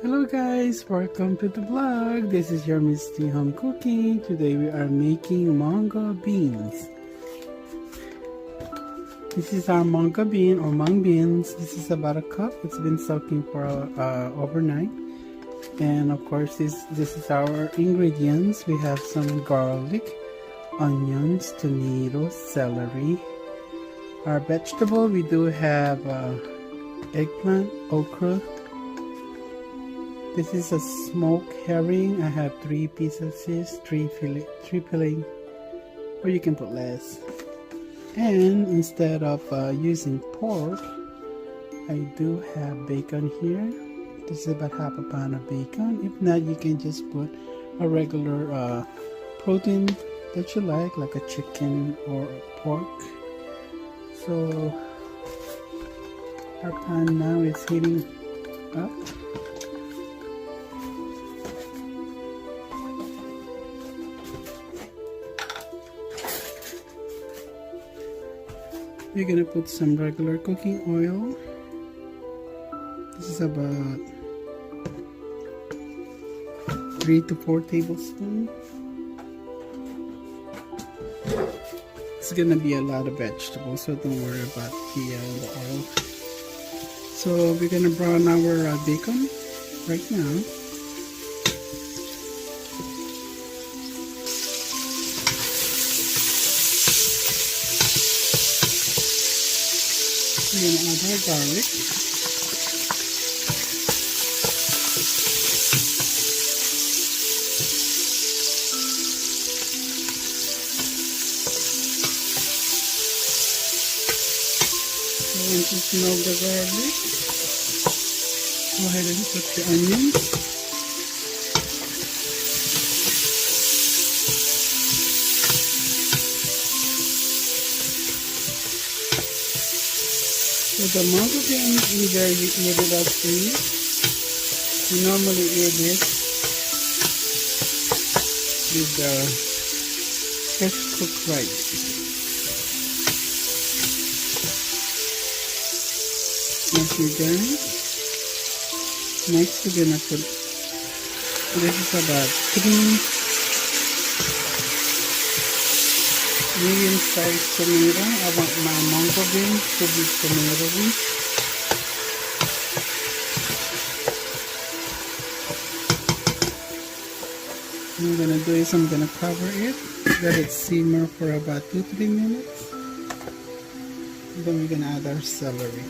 Hello guys, welcome to the vlog. This is your Misty Home Cooking. Today we are making munggo beans. This is our munggo bean or mung beans. This is about a cup. It's been soaking for overnight. And of course this is our ingredients. We have some garlic, onions, tomatoes, celery. Our vegetable, we do have eggplant, okra. This is a smoked herring. I have 3 pieces, 3 filling, or you can put less. And instead of using pork, I do have bacon here. This is about half a pound of bacon. If not, you can just put a regular protein that you like a chicken or pork. So our pan now is heating up. We're gonna put some regular cooking oil. This is about 3 to 4 tablespoons. It's gonna be a lot of vegetables, so don't worry about the oil. So we're gonna brown our bacon right now. We're gonna add our garlic. Once you smell the garlic, go ahead and put the onions. So the munggo beans, either you eat it as freeze. We normally eat it with fresh cooked rice. Once you're done, next we're gonna put, this is about 3 medium-sized tomato. I want my munggo beans to be tomato-y. What I'm gonna do is I'm gonna cover it, let it simmer for about 2-3 minutes. And then we're gonna add our celery.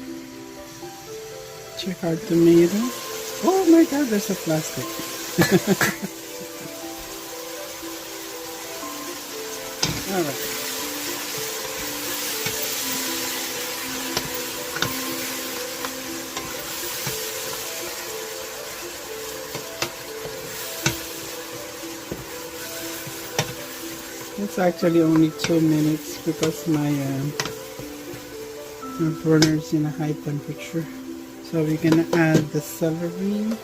Check our tomato. Oh my god, there's a plastic. Alright. It's actually only 2 minutes because my burner is in a high temperature. So we're gonna add the celery.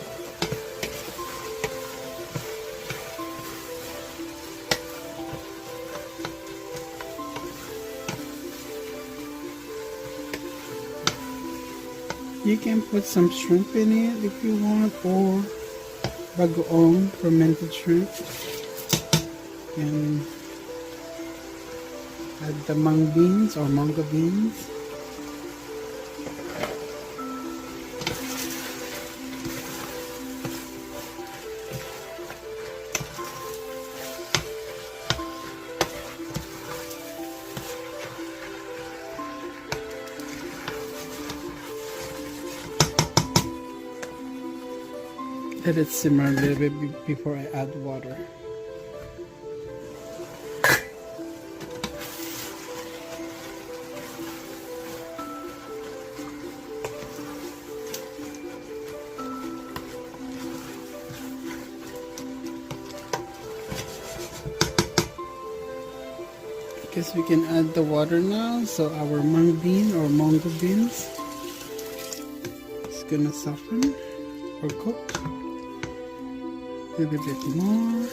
You can put some shrimp in it if you want, or bagoong, fermented shrimp. And add the mung beans or munggo beans. Let it simmer a little bit before I add water. Guess we can add the water now. So our mung bean or munggo beans is gonna soften or cook. A little bit more.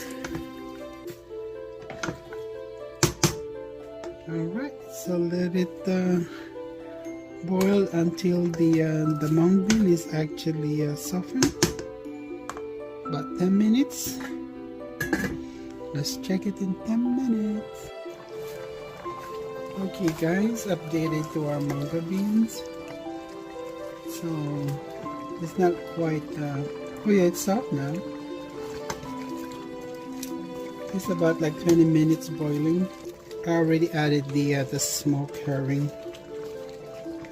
Alright, so let it boil until the mung bean is actually softened. about 10 minutes. Let's check it in 10 minutes. Okay guys, updated to our munggo beans. So it's not quite oh yeah, it's soft now. It's about like 20 minutes boiling. I already added the smoke herring,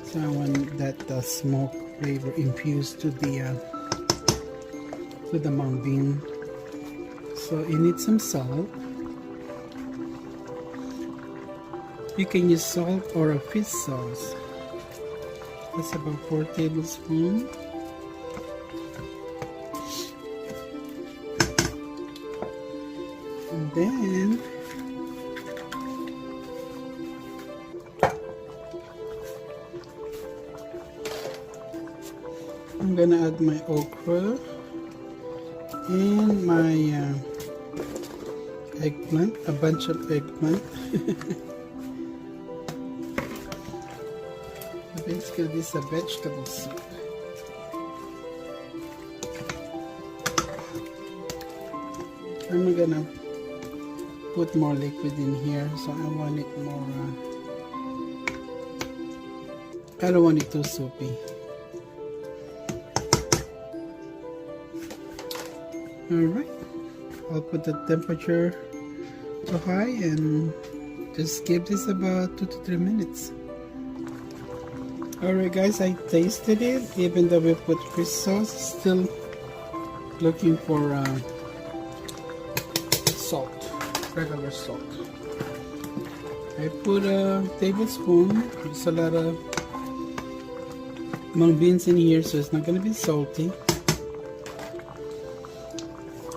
so I want that smoke flavor infused to the mung bean. So you need some salt. You can use salt or a fish sauce. That's about 4 tablespoons. And then I'm gonna add my okra and my eggplant, a bunch of eggplant. Basically this is a vegetable soup. I'm gonna put more liquid in here, so I want it more I don't want it too soupy. Alright, I'll put the temperature to high and just give this about 2 to 3 minutes. Alright guys, I tasted it. Even though we put fish sauce, still looking for salt, regular salt. I put a tablespoon. There's a lot of mung beans in here, so it's not going to be salty.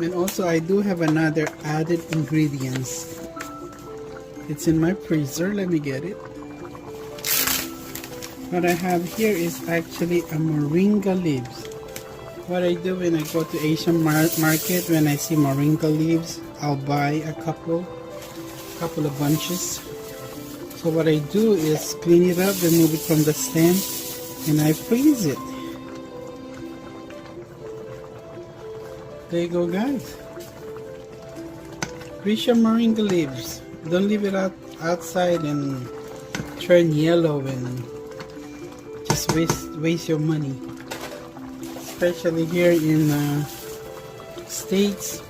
And also I do have another added ingredients. It's in my freezer. Let me get it. What I have here is actually a moringa leaves. What I do when I go to Asian market, when I see moringa leaves, I'll buy a couple of bunches. So what I do is clean it up, remove it from the stem, and I freeze it. There you go guys. Freeze your moringa leaves. Don't leave it outside and turn yellow and just waste your money. Especially here in States,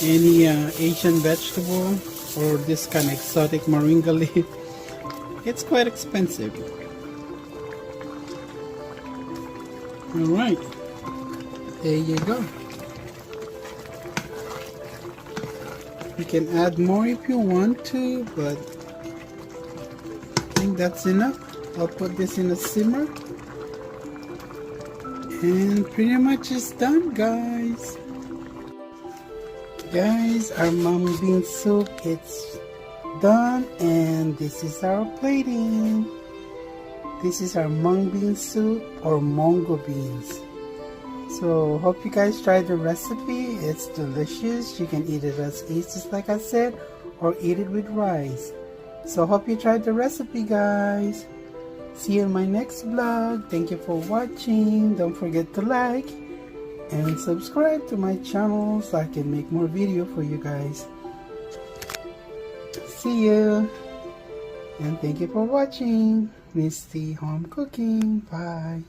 any Asian vegetable or this kind of exotic moringa leaf, it's quite expensive. Alright, there you go. You can add more if you want to, but I think that's enough. I'll put this in a simmer. And pretty much it's done guys. Guys, our mung bean soup, it's done, and this is our plating. This is our mung bean soup or munggo beans. So hope you guys try the recipe. It's delicious. You can eat it as is, just like I said, or eat it with rice. So hope you tried the recipe guys. See you in my next vlog. Thank you for watching. Don't forget to like and subscribe to my channel so I can make more video for you guys. See you, and thank you for watching Misty Home Cooking. Bye.